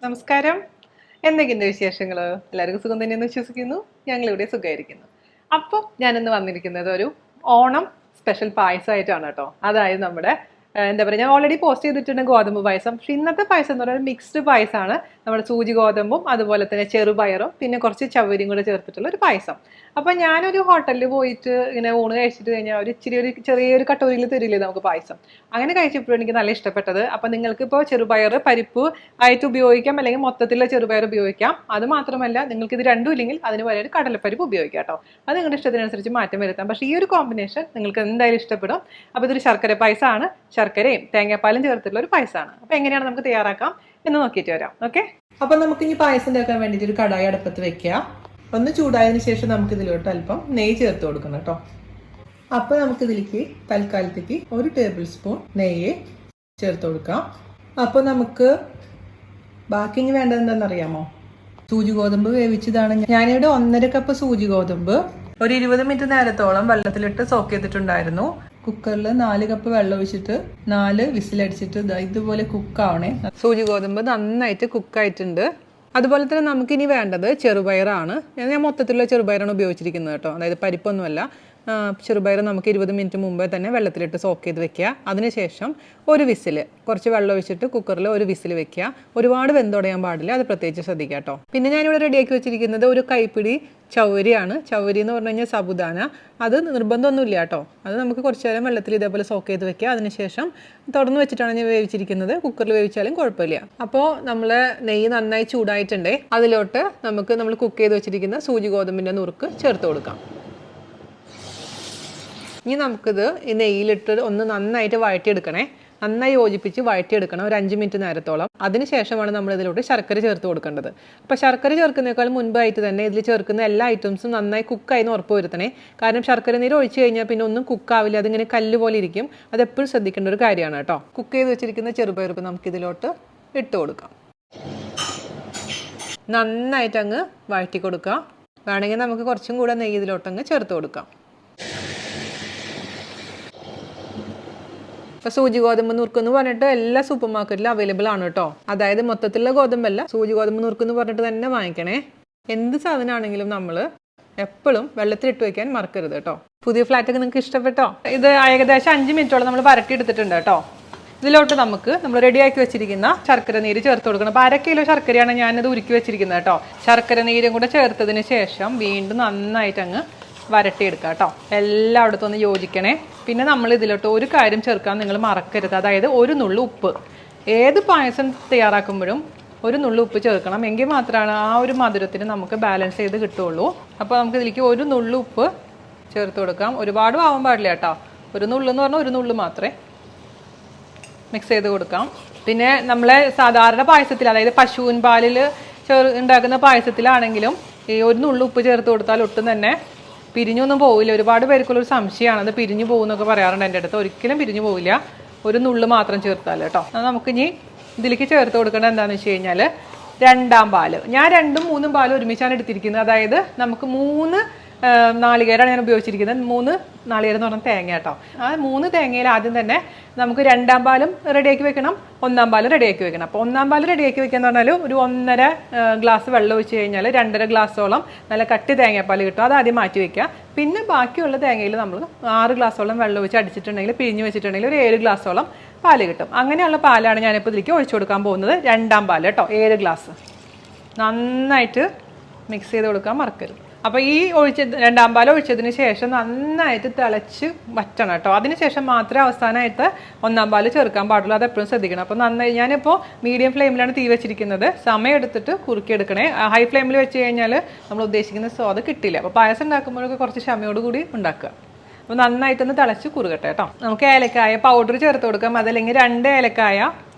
നമസ്കാരം. എന്തൊക്കെയുണ്ട് വിശേഷങ്ങൾ? എല്ലാവർക്കും സുഖം തന്നെയെന്ന് വിശ്വസിക്കുന്നു. ഞങ്ങളിവിടെ സുഖമായിരിക്കുന്നു. അപ്പോൾ ഞാനിന്ന് വന്നിരിക്കുന്നത് ഒരു ഓണം സ്പെഷ്യൽ പായസമായിട്ടാണ് കേട്ടോ. അതായത് നമ്മുടെ എന്താ പറയുക, ഞാൻ ഓൾറെഡി പോസ്റ്റ് ചെയ്തിട്ടുണ്ട് ഗോതമ്പ് പായസം. പക്ഷെ ഇന്നത്തെ പായസം എന്ന് പറയുന്നത് മിക്സ്ഡ് പായസമാണ്. നമ്മുടെ സൂചി ഗോതമ്പും അതുപോലെ തന്നെ ചെറുപയറും പിന്നെ കുറച്ച് ചവ്വരിയും കൂടെ ചേർത്തിട്ടുള്ള ഒരു പായസം. അപ്പോൾ ഞാനൊരു ഹോട്ടലിൽ പോയിട്ട് ഇങ്ങനെ ഊണ് കഴിച്ചിട്ട് കഴിഞ്ഞാൽ ഒരു ചെറിയൊരു കട്ടോരിയിൽ തരില്ലേ നമുക്ക് പായസം. അങ്ങനെ കഴിച്ചപ്പോഴും എനിക്ക് നല്ല ഇഷ്ടപ്പെട്ടത്. അപ്പോൾ നിങ്ങൾക്ക് ഇപ്പോൾ ചെറുപയർ പരിപ്പ് ആയിട്ട് ഉപയോഗിക്കാം, അല്ലെങ്കിൽ മൊത്തത്തിലുള്ള ചെറുപയർ ഉപയോഗിക്കാം. അത് മാത്രമല്ല, നിങ്ങൾക്ക് ഇത് രണ്ടും ഇല്ലെങ്കിൽ അതിന് പകരം കടലപ്പരിപ്പ് ഉപയോഗിക്കാം കേട്ടോ. അത് നിങ്ങളുടെ ഇഷ്ടത്തിനനുസരിച്ച് മാറ്റം വരുത്താം. പക്ഷേ ഈ ഒരു കോമ്പിനേഷൻ നിങ്ങൾക്ക് എന്തായാലും ഇഷ്ടപ്പെടും. അപ്പോൾ ഇതൊരു ശർക്കര പായസമാണ്. ശർക്കരയും തേങ്ങാപ്പാലും ചേർത്തിട്ടുള്ള ഒരു പായസമാണ്. അപ്പോൾ എങ്ങനെയാണ് നമുക്ക് തയ്യാറാക്കാം എന്ന് നോക്കിയിട്ട് വരാം. ഓക്കെ. അപ്പോൾ നമുക്ക് ഇനി പായസം ഉണ്ടാക്കാൻ വേണ്ടിയിട്ട് ഒരു കടായി അടുപ്പത്ത് വെക്കുക. ഒന്ന് ചൂടായതിനു ശേഷം നമുക്ക് ഇതിലോട്ട് അല്പം നെയ്യ് ചേർത്ത് കൊടുക്കണം കേട്ടോ. അപ്പോൾ നമുക്കിതിലേക്ക് തൽക്കാലത്തേക്ക് 1 ടേബിൾ സ്പൂൺ നെയ്യ് ചേർത്ത് കൊടുക്കാം. അപ്പോൾ നമുക്ക് ബാക്കി ഇനി വേണ്ടത് എന്താണെന്നറിയാമോ? സൂചി ഗോതമ്പ് വേവിച്ചതാണ്. ഞാനിവിടെ 1.5 കപ്പ് സൂചി ഗോതമ്പ് ഒരു 20 മിനിറ്റ് നേരത്തോളം വെള്ളത്തിലിട്ട് സോക്ക് ചെയ്തിട്ടുണ്ടായിരുന്നു. കുക്കറിൽ 4 കപ്പ് വെള്ളം ഒഴിച്ചിട്ട് 4 വിസിലടിച്ചിട്ട് ഇതുപോലെ കുക്കാവണേ. സൂചി ഗോതമ്പ് നന്നായിട്ട് കുക്കായിട്ടുണ്ട്. അതുപോലെ തന്നെ നമുക്കിനി വേണ്ടത് ചെറുപയറാണ്. ഞാൻ മൊത്തത്തിലുള്ള ചെറുപയറാണ് ഉപയോഗിച്ചിരിക്കുന്നത് കേട്ടോ. അതായത് പരിപ്പൊന്നുമല്ല. ചെറുപയർ നമുക്ക് 20 മിനിറ്റ് മുമ്പേ തന്നെ വെള്ളത്തിലിട്ട് സോക്ക് ചെയ്ത് വെക്കുക. അതിനുശേഷം ഒരു വിസിൽ, കുറച്ച് വെള്ളം ഒഴിച്ചിട്ട് കുക്കറിൽ ഒരു വിസിൽ വെക്കുക. ഒരുപാട് വെന്തുടയാൻ പാടില്ല, അത് പ്രത്യേകിച്ച് ശ്രദ്ധിക്കുക കേട്ടോ. പിന്നെ ഞാനിവിടെ റെഡിയാക്കി വെച്ചിരിക്കുന്നത് ഒരു കൈപ്പിടി ചൗവരിയാണ്. ചൗവരി എന്ന് പറഞ്ഞു കഴിഞ്ഞാൽ സബുദാന. അത് നിർബന്ധമൊന്നുമില്ല കേട്ടോ. അത് നമുക്ക് കുറച്ച് നേരം വെള്ളത്തിൽ ഇതേപോലെ സോക്ക് ചെയ്ത് വെക്കുക. അതിനുശേഷം തുറന്ന് വെച്ചിട്ടാണ് ഞാൻ വേവിച്ചിരിക്കുന്നത്. കുക്കറിൽ വേവിച്ചാലും കുഴപ്പമില്ല. അപ്പോൾ നമ്മൾ നെയ്യ് നന്നായി ചൂടായിട്ടുണ്ടേ. അതിലോട്ട് നമ്മൾ കുക്ക് ചെയ്ത് വെച്ചിരിക്കുന്ന സൂചി ഗോതമ്പിൻ്റെ നുറുക്ക് ചേർത്ത് കൊടുക്കാം. ഇനി നമുക്കിത് ഈ നെയ്യിലിട്ട് ഒന്ന് നന്നായിട്ട് വഴറ്റിയെടുക്കണേ. നന്നായി യോജിപ്പിച്ച് വഴറ്റിയെടുക്കണം ഒരു 5 മിനിറ്റ് നേരത്തോളം. അതിനുശേഷമാണ് നമ്മൾ ഇതിലോട്ട് ശർക്കര ചേർത്ത് കൊടുക്കേണ്ടത്. അപ്പോൾ ശർക്കര ചേർക്കുന്നതിനേക്കാൾ മുൻപായിട്ട് തന്നെ ഇതിൽ ചേർക്കുന്ന എല്ലാ ഐറ്റംസും നന്നായി കുക്കായി എന്ന് ഉറപ്പ് വരുത്തണേ. കാരണം ശർക്കര നീര് ഒഴിച്ച് കഴിഞ്ഞാൽ പിന്നെ ഒന്നും കുക്കാവില്ല, അതിങ്ങനെ കല്ല് പോലെ ഇരിക്കും. അതെപ്പോഴും ശ്രദ്ധിക്കേണ്ട ഒരു കാര്യമാണ് കേട്ടോ. കുക്ക് ചെയ്ത് വെച്ചിരിക്കുന്ന ചെറുപയർ നമുക്കിതിലോട്ട് ഇട്ട് കൊടുക്കാം. നന്നായിട്ട് അങ്ങ് വഴറ്റി കൊടുക്കാം. വേണമെങ്കിൽ നമുക്ക് കുറച്ചും കൂടെ നെയ്യ് ഇതിലോട്ടങ്ങ് ചേർത്ത് കൊടുക്കാം. ഇപ്പോൾ സൂചി ഗോതമ്പ് നുറുക്കെന്ന് പറഞ്ഞിട്ട് എല്ലാ സൂപ്പർ മാർക്കറ്റിലും അവൈലബിൾ ആണ് കേട്ടോ. അതായത് മൊത്തത്തിലുള്ള ഗോതമ്പല്ല, സൂചി ഗോതമ്പ് നുറുക്കെന്ന് പറഞ്ഞിട്ട് തന്നെ വാങ്ങിക്കണേ. എന്ത് സാധനമാണെങ്കിലും നമ്മൾ എപ്പോഴും വെള്ളത്തിലിട്ട് വയ്ക്കാൻ മറക്കരുത് കേട്ടോ. പുതിയ ഫ്ലാറ്റൊക്കെ നിങ്ങൾക്ക് ഇഷ്ടപ്പെട്ടോ? ഇത് ഏകദേശം 5 മിനിറ്റോളം നമ്മൾ വരട്ടി എടുത്തിട്ടുണ്ട് കേട്ടോ. ഇതിലോട്ട് നമ്മൾ റെഡിയാക്കി വെച്ചിരിക്കുന്ന ശർക്കര നീര് ചേർത്ത് കൊടുക്കണം. അപ്പോൾ 1 കിലോ ശർക്കരയാണ് ഞാനത് ഉരുക്കി വെച്ചിരിക്കുന്നത് കേട്ടോ. ശർക്കര നീരും കൂടെ ചേർത്തതിന് ശേഷം വീണ്ടും നന്നായിട്ട് അങ്ങ് വരട്ടിയെടുക്കുക കേട്ടോ. എല്ലായിടത്തും ഒന്ന് യോജിക്കണേ. പിന്നെ നമ്മൾ ഇതിലോട്ട് ഒരു കാര്യം ചേർക്കാൻ നിങ്ങൾ മറക്കരുത്. അതായത് ഒരു നുള്ളു ഉപ്പ്. ഏത് പായസം തയ്യാറാക്കുമ്പോഴും ഒരു നുള്ളു ഉപ്പ് ചേർക്കണം. എങ്കിൽ മാത്രമാണ് ആ ഒരു മധുരത്തിന് നമുക്ക് ബാലൻസ് ചെയ്ത് കിട്ടുള്ളൂ. അപ്പോൾ നമുക്ക് ഇതിലേക്ക് ഒരു നുള്ളു ഉപ്പ് ചേർത്ത് കൊടുക്കാം. ഒരുപാട് ആവാൻ പാടില്ല കേട്ടോ. ഒരു നുള്ളു എന്ന് പറഞ്ഞാൽ ഒരു നുള്ളു മാത്രമേ. മിക്സ് ചെയ്ത് കൊടുക്കാം. പിന്നെ നമ്മളെ സാധാരണ പായസത്തിൽ, അതായത് പശുവിൻ പാലിൽ ഉണ്ടാക്കുന്ന പായസത്തിലാണെങ്കിലും ഈ ഒരു നുള്ളു ഉപ്പ് ചേർത്ത് കൊടുത്താൽ ഒട്ടും തന്നെ പിരിഞ്ഞൊന്നും പോവില്ല. ഒരുപാട് പേർക്കുള്ളൊരു സംശയമാണ്, അത് പിരിഞ്ഞു പോകുന്നൊക്കെ പറയാറുണ്ട് എൻ്റെ അടുത്ത്. ഒരിക്കലും പിരിഞ്ഞു പോവില്ല, ഒരു നുള്ളു മാത്രം ചേർത്താൽ കേട്ടോ. നമുക്കിനി ഇതിലേക്ക് ചേർത്ത് കൊടുക്കേണ്ടത് എന്താണെന്ന് വെച്ച് കഴിഞ്ഞാൽ 2-ാം പാല്. ഞാൻ 2ഉം 3ഉം പാലും ഒരുമിച്ചാണ് എടുത്തിരിക്കുന്നത്. അതായത് നമുക്ക് 3 നാളികേരമാണ് ഞാൻ ഉപയോഗിച്ചിരിക്കുന്നത്. 3 നാളികേരം എന്ന് പറഞ്ഞാൽ തേങ്ങ കേട്ടോ. ആ 3 തേങ്ങയിൽ ആദ്യം തന്നെ നമുക്ക് 2-ാം പാലും റെഡിയാക്കി വെക്കണം, 1-ാം പാലും റെഡിയാക്കി വെക്കണം. അപ്പോൾ 1-ാം പാല് റെഡിയാക്കി വെക്കുക എന്ന് പറഞ്ഞാൽ ഒരു 1.5 ഗ്ലാസ് വെള്ളം ഒഴിച്ച് കഴിഞ്ഞാൽ 2.5 ഗ്ലാസോളം നല്ല കട്ടി തേങ്ങാപ്പാൽ കിട്ടും. അത് ആദ്യം മാറ്റി വെക്കുക. പിന്നെ ബാക്കിയുള്ള തേങ്ങയിൽ നമ്മൾ 6 ഗ്ലാസോളം വെള്ളം ഒഴിച്ച് അടിച്ചിട്ടുണ്ടെങ്കിൽ, പിഴിഞ്ഞ് വെച്ചിട്ടുണ്ടെങ്കിൽ ഒരു 7 ഗ്ലാസോളം പാല് കിട്ടും. അങ്ങനെയുള്ള പാലാണ് ഞാനിപ്പോൾ ഇതിലേക്ക് ഒഴിച്ചു കൊടുക്കാൻ പോകുന്നത്. 2-ാം പാല് കേട്ടോ, 7 ഗ്ലാസ്. നന്നായിട്ട് മിക്സ് ചെയ്ത് കൊടുക്കാൻ മറക്കരുത്. അപ്പോൾ ഈ 2-ാം പാൽ ഒഴിച്ചതിന് ശേഷം നന്നായിട്ട് തിളച്ച് വറ്റണം കേട്ടോ. അതിനുശേഷം മാത്രമേ അവസാനമായിട്ട് 1-ാം പാൽ ചേർക്കാൻ പാടുള്ളൂ. അത് എപ്പോഴും ശ്രദ്ധിക്കണം. അപ്പോൾ നന്നായി ഞാനിപ്പോൾ മീഡിയം ഫ്ലെയിമിലാണ് തീ വെച്ചിരിക്കുന്നത്. സമയം എടുത്തിട്ട് കുറുക്കിയെടുക്കണേ. ഹൈ ഫ്ലെയിമിൽ വെച്ച് കഴിഞ്ഞാൽ നമ്മൾ ഉദ്ദേശിക്കുന്ന സ്വാദ് കിട്ടില്ല. അപ്പോൾ പായസം ഉണ്ടാക്കുമ്പോഴൊക്കെ കുറച്ച് ക്ഷമയോടുകൂടി ഉണ്ടാക്കുക. അപ്പോൾ നന്നായിട്ടൊന്ന് തിളച്ച് കുറുകട്ടെ കേട്ടോ. നമുക്ക് ഏലക്കായ പൗഡർ ചേർത്ത് കൊടുക്കാം. അതല്ലെങ്കിൽ 2 ഏലക്കായ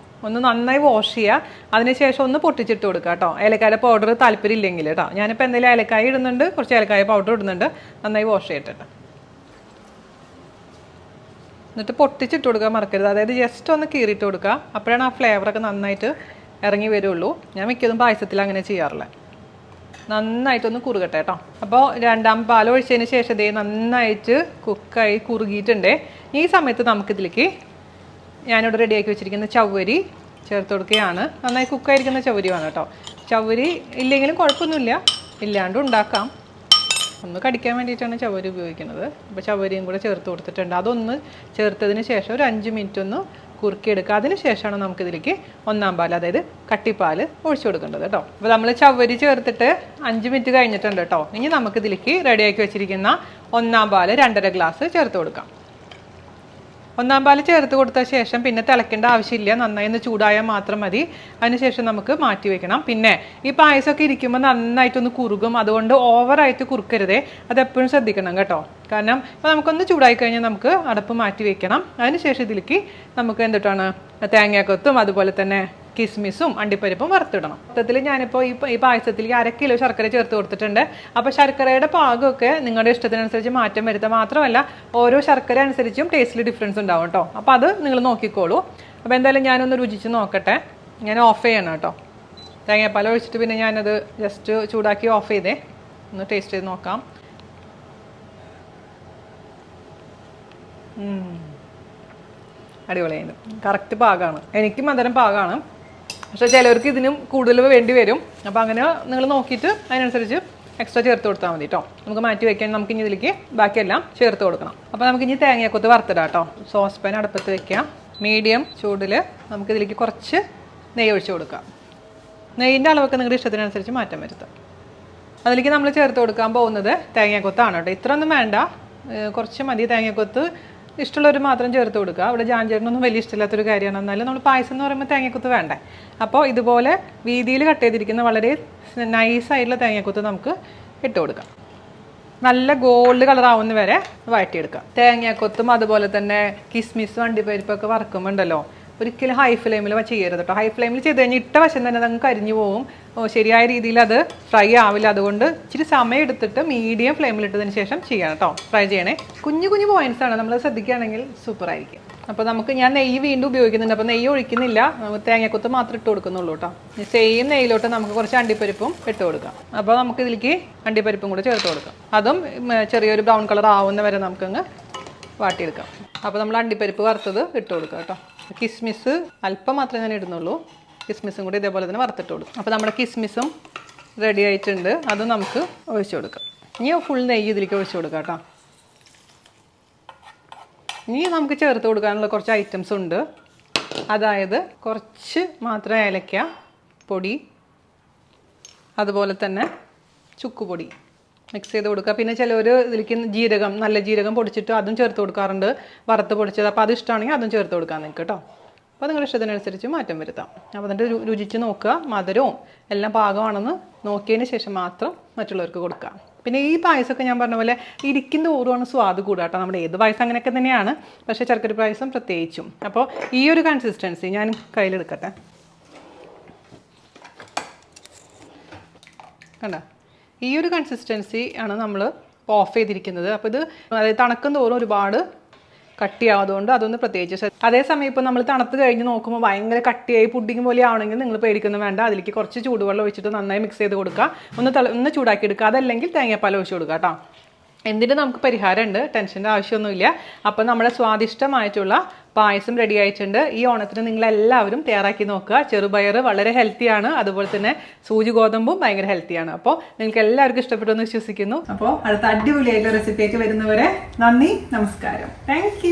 ഒന്ന് നന്നായി വാഷ് ചെയ്യുക. അതിനുശേഷം ഒന്ന് പൊട്ടിച്ചിട്ട് കൊടുക്കുക കേട്ടോ. ഏലക്കായ പൗഡർ താല്പര്യം ഇല്ലെങ്കിൽ കേട്ടോ. ഞാനിപ്പോൾ എന്തെങ്കിലും ഏലക്കായ ഇടുന്നുണ്ട്, കുറച്ച് ഏലക്കായ പൗഡർ ഇടുന്നുണ്ട്. നന്നായി വാഷ് ചെയ്തിട്ട് എന്നിട്ട് പൊട്ടിച്ചിട്ട് കൊടുക്കാൻ മറക്കരുത്. അതായത് ജസ്റ്റ് ഒന്ന് കീറിയിട്ട് കൊടുക്കുക. അപ്പോഴാണ് ആ ഫ്ലേവറൊക്കെ നന്നായിട്ട് ഇറങ്ങി വരുള്ളൂ. ഞാൻ മിക്കതും പായസത്തിൽ അങ്ങനെ ചെയ്യാറില്ല. നന്നായിട്ടൊന്ന് കുറുകട്ടെ കേട്ടോ. അപ്പോൾ 2-ാം പാൽ ഒഴിച്ചതിന് ശേഷം ഇതേ നന്നായിട്ട് കുക്കായി കുറുകിയിട്ടുണ്ട്. ഈ സമയത്ത് നമുക്കിതിലേക്ക് ഞാനിവിടെ റെഡിയാക്കി വെച്ചിരിക്കുന്ന ചവ്വരി ചേർത്ത് കൊടുക്കുകയാണ്. നന്നായി കുക്കായിരിക്കുന്ന ചൗവരിയാണ് കേട്ടോ. ചൗവരി ഇല്ലെങ്കിലും കുഴപ്പമൊന്നുമില്ല, ഇല്ലാണ്ടും ഉണ്ടാക്കാം. ഒന്ന് കടിക്കാൻ വേണ്ടിയിട്ടാണ് ചൗവരി ഉപയോഗിക്കുന്നത്. അപ്പോൾ ചൗവരിയും കൂടെ ചേർത്ത് കൊടുത്തിട്ടുണ്ട്. അതൊന്ന് ചേർത്തതിന് ശേഷം ഒരു 5 മിനിറ്റ് ഒന്ന് കുറുക്കിയെടുക്കുക. അതിന് ശേഷമാണ് നമുക്കിതിലേക്ക് ഒന്നാം പാൽ, അതായത് കട്ടിപ്പാൽ ഒഴിച്ചു കൊടുക്കേണ്ടത് കേട്ടോ. അപ്പോൾ നമ്മൾ ചവ്വരി ചേർത്തിട്ട് 5 മിനിറ്റ് കഴിഞ്ഞിട്ടുണ്ട് കേട്ടോ. ഇനി നമുക്കിതിലേക്ക് റെഡിയാക്കി വെച്ചിരിക്കുന്ന ഒന്നാം പാൽ 2.5 ഗ്ലാസ് ചേർത്ത് കൊടുക്കാം. ഒന്നാം പാൽ ചേർത്ത് കൊടുത്ത ശേഷം പിന്നെ തിളയ്ക്കേണ്ട ആവശ്യമില്ല, നന്നായി ഒന്ന് ചൂടായാൽ മാത്രം മതി. അതിനുശേഷം നമുക്ക് മാറ്റി വെക്കണം. പിന്നെ ഈ പായസമൊക്കെ ഇരിക്കുമ്പോൾ നന്നായിട്ടൊന്ന് കുറുകും, അതുകൊണ്ട് ഓവറായിട്ട് കുറുക്കരുതേ, അതെപ്പോഴും ശ്രദ്ധിക്കണം കേട്ടോ. കാരണം ഇപ്പോൾ നമുക്കൊന്ന് ചൂടായി കഴിഞ്ഞാൽ നമുക്ക് അടപ്പ് മാറ്റി വെക്കണം. അതിനുശേഷം ഇതിലേക്ക് നമുക്ക് എന്തിട്ടാണ് തേങ്ങാക്കൊത്തും അതുപോലെ തന്നെ കിസ്മിസും അണ്ടിപ്പരിപ്പും വറുത്തിടണം. മൊത്തത്തിൽ ഞാനിപ്പോൾ ഈ പായസത്തിൽ 1/2 കിലോ ശർക്കര ചേർത്ത് കൊടുത്തിട്ടുണ്ട്. അപ്പോൾ ശർക്കരയുടെ പാകമൊക്കെ നിങ്ങളുടെ ഇഷ്ടത്തിനനുസരിച്ച് മാറ്റം വരുത്തുക. മാത്രമല്ല ഓരോ ശർക്കര അനുസരിച്ചും ടേസ്റ്റിൽ ഡിഫറൻസ് ഉണ്ടാവും കേട്ടോ. അപ്പോൾ അത് നിങ്ങൾ നോക്കിക്കോളൂ. അപ്പോൾ എന്തായാലും ഞാനൊന്ന് രുചിച്ച് നോക്കട്ടെ. ഞാൻ ഓഫ് ചെയ്യണം കേട്ടോ. തേങ്ങാപ്പാൽ ഒഴിച്ചിട്ട് പിന്നെ ഞാനത് ജസ്റ്റ് ചൂടാക്കി ഓഫ് ചെയ്തേ. ഒന്ന് ടേസ്റ്റ് ചെയ്ത് നോക്കാം. അടിപൊളിയാണ്, കറക്റ്റ് പാകമാണ്. എനിക്ക് മധുരം പാകമാണ്, പക്ഷേ ചിലവർക്ക് ഇതിനും കൂടുതൽ വേണ്ടി വരും. അപ്പോൾ അങ്ങനെ നിങ്ങൾ നോക്കിയിട്ട് അതിനനുസരിച്ച് എക്സ്ട്രാ ചേർത്ത് കൊടുത്താൽ മതി കേട്ടോ. നമുക്ക് മാറ്റി വയ്ക്കാൻ നമുക്ക് ഇനി ഇതിലേക്ക് ബാക്കിയെല്ലാം ചേർത്ത് കൊടുക്കണം. അപ്പോൾ നമുക്കിനി തേങ്ങയൊക്കെ വറുത്തിടാം കേട്ടോ. സോസ് പാൻ അടുപ്പത്ത് വയ്ക്കാം. മീഡിയം ചൂടിൽ നമുക്കിതിലേക്ക് കുറച്ച് നെയ്യ് ഒഴിച്ച് കൊടുക്കാം. നെയ്യിൻ്റെ അളവൊക്കെ നിങ്ങളുടെ ഇഷ്ടത്തിനനുസരിച്ച് മാറ്റം വരുത്താം. അതിലേക്ക് നമ്മൾ ചേർത്ത് കൊടുക്കാൻ പോകുന്നത് തേങ്ങാക്കൊത്താണ് കേട്ടോ. ഇത്രയൊന്നും വേണ്ട, കുറച്ച് മതി. തേങ്ങാക്കൊത്ത് ഇഷ്ടമുള്ളവർ മാത്രം ചേർത്ത് കൊടുക്കുക. അവിടെ ജാഞ്ചേട്ടനൊന്നും വലിയ ഇഷ്ടമില്ലാത്തൊരു കാര്യമാണ്. എന്നാലും നമ്മൾ പായസം എന്ന് പറയുമ്പോൾ തേങ്ങാക്കൊത്ത് വേണ്ടേ. അപ്പോൾ ഇതുപോലെ വീതിയിൽ കട്ട് ചെയ്തിരിക്കുന്ന വളരെ നൈസായിട്ടുള്ള തേങ്ങാക്കൊത്ത് നമുക്ക് ഇട്ട് കൊടുക്കാം. നല്ല ഗോൾഡ് കളർ ആവുന്ന വരെ വഴറ്റിയെടുക്കാം. തേങ്ങാക്കൊത്തും അതുപോലെ തന്നെ കിസ്മിസും അണ്ടിപ്പരിപ്പൊക്കെ വറക്കുമ്പോണ്ടല്ലോ ഒരിക്കലും ഹൈ ഫ്ലെയിമിൽ ചെയ്യരുത് കേട്ടോ. ഹൈ ഫ്ലെയിമിൽ ചെയ്ത് കഴിഞ്ഞാൽ ഇട്ട വശം തന്നെ അതങ്ങ് കരിഞ്ഞു പോകും. ശരിയായ രീതിയിൽ അത് ഫ്രൈ ആവില്ല. അതുകൊണ്ട് ഇച്ചിരി സമയം എടുത്തിട്ട് മീഡിയം ഫ്ലെയിമിൽ ഇട്ടതിന് ശേഷം ചെയ്യണം കേട്ടോ. ഫ്രൈ ചെയ്യണേ. കുഞ്ഞു കുഞ്ഞു പോയിന്റ്സ് ആണ്, നമ്മൾ ശ്രദ്ധിക്കുകയാണെങ്കിൽ സൂപ്പറായിരിക്കും. അപ്പോൾ ഞാൻ നെയ്യ് വീണ്ടും ഉപയോഗിക്കുന്നുണ്ട്. അപ്പോൾ നെയ്യ് ഒഴിക്കുന്നില്ല, തേങ്ങാക്കൊത്ത് മാത്രം ഇട്ട് കൊടുക്കുന്നുള്ളൂ കേട്ടോ. സെയിം നെയ്യിലോട്ട് നമുക്ക് കുറച്ച് അണ്ടിപ്പരിപ്പും ഇട്ട് കൊടുക്കാം. അപ്പോൾ നമുക്ക് ഇതിലേക്ക് അണ്ടിപ്പരിപ്പും കൂടെ ചേർത്ത് കൊടുക്കാം. അതും ചെറിയൊരു ബ്രൗൺ കളർ ആവുന്ന വരെ നമുക്കങ്ങ് വാട്ടിയെടുക്കാം. അപ്പോൾ നമ്മൾ അണ്ടിപ്പരിപ്പ് വറുത്തത് ഇട്ട് കൊടുക്കാം കേട്ടോ. കിസ്മിസ് അല്പം മാത്രമേ ഞാൻ ഇടുന്നുള്ളൂ. കിസ്മിസും കൂടി ഇതേപോലെ തന്നെ വറുത്തിട്ട് കൊടുക്കും. അപ്പോൾ നമ്മുടെ കിസ്മിസും റെഡി ആയിട്ടുണ്ട്. അത് നമുക്ക് ഒഴിച്ചു കൊടുക്കാം. ഇനി ഫുൾ നെയ്യ് ഇതിലേക്ക് ഒഴിച്ചു കൊടുക്കാം കേട്ടോ. ഇനി നമുക്ക് ചേർത്ത് കൊടുക്കാനുള്ള കുറച്ച് ഐറ്റംസ് ഉണ്ട്. അതായത് കുറച്ച് മാത്രം ഏലക്ക പൊടി, അതുപോലെ തന്നെ ചുക്കുപൊടി മിക്സ് ചെയ്ത് കൊടുക്കുക. പിന്നെ ചിലവർ ഇതിലേക്ക് ജീരകം, നല്ല ജീരകം പൊടിച്ചിട്ട് അതും ചേർത്ത് കൊടുക്കാറുണ്ട്, വറുത്ത് പൊടിച്ചത്. അപ്പോൾ അത് ഇഷ്ടമാണെങ്കിൽ അതും ചേർത്ത് കൊടുക്കാൻ നിങ്ങൾക്ക് കേട്ടോ. അപ്പോൾ നിങ്ങളുടെ ഇഷ്ടത്തിനനുസരിച്ച് മാറ്റം വരുത്താം. അപ്പോൾ എന്നിട്ട് രുചിച്ച് നോക്കുക, മധുരവും എല്ലാം പാകമാണെന്ന് നോക്കിയതിന് ശേഷം മാത്രം മറ്റുള്ളവർക്ക് കൊടുക്കുക. പിന്നെ ഈ പായസമൊക്കെ ഞാൻ പറഞ്ഞ പോലെ ഇരിക്കുന്ന ഓറുമാണ് സ്വാദ് കൂടുക കേട്ടോ. നമ്മുടെ ഏത് പായസം അങ്ങനെയൊക്കെ തന്നെയാണ്, പക്ഷേ ശർക്കര പായസം പ്രത്യേകിച്ചും. അപ്പോൾ ഈ ഒരു കൺസിസ്റ്റൻസി ഞാൻ കയ്യിലെടുക്കട്ടെ. കണ്ടോ, ഈ ഒരു കൺസിസ്റ്റൻസി ആണ് നമ്മൾ ഓഫ് ചെയ്തിരിക്കുന്നത്. അപ്പോൾ ഇത് അതായത് തണുക്കും തോറും ഒരുപാട് കട്ടിയാവതുകൊണ്ട് അതൊന്ന് പ്രത്യേകിച്ച്. അതേസമയം ഇപ്പോൾ നമ്മൾ തണുത്ത് കഴിഞ്ഞ് നോക്കുമ്പോൾ ഭയങ്കര കട്ടിയായി പുഡിങ് പോലെ ആണെങ്കിൽ നിങ്ങൾ പേടിക്കുന്നു വേണ്ട. അതിലേക്ക് കുറച്ച് ചൂടുവെള്ളം ഒഴിച്ചിട്ട് നന്നായി മിക്സ് ചെയ്ത് കൊടുക്കുക. ഒന്ന് ചൂടാക്കി എടുക്കുക. അതല്ലെങ്കിൽ തേങ്ങാപ്പാൽ ഒഴിച്ച് കൊടുക്കുക കേട്ടോ. എന്തിനും നമുക്ക് പരിഹാരമുണ്ട്, ടെൻഷൻ്റെ ആവശ്യമൊന്നുമില്ല. അപ്പോൾ നമ്മുടെ സ്വാദിഷ്ടമായിട്ടുള്ള പായസം റെഡി ആയിട്ടുണ്ട്. ഈ ഓണത്തിന് നിങ്ങളെല്ലാവരും തയ്യാറാക്കി നോക്കുക. ചെറുപയർ വളരെ ഹെൽത്തിയാണ്, അതുപോലെ തന്നെ സൂചി ഗോതമ്പും ഭയങ്കര ഹെൽത്തിയാണ്. അപ്പോൾ നിങ്ങൾക്ക് എല്ലാവർക്കും ഇഷ്ടപ്പെട്ടു എന്ന് വിശ്വസിക്കുന്നു. അപ്പോൾ അടുത്ത അടിപൊളിയായിട്ടുള്ള റെസിപ്പിയൊക്കെ വരുന്നവരെ നന്ദി, നമസ്കാരം. താങ്ക്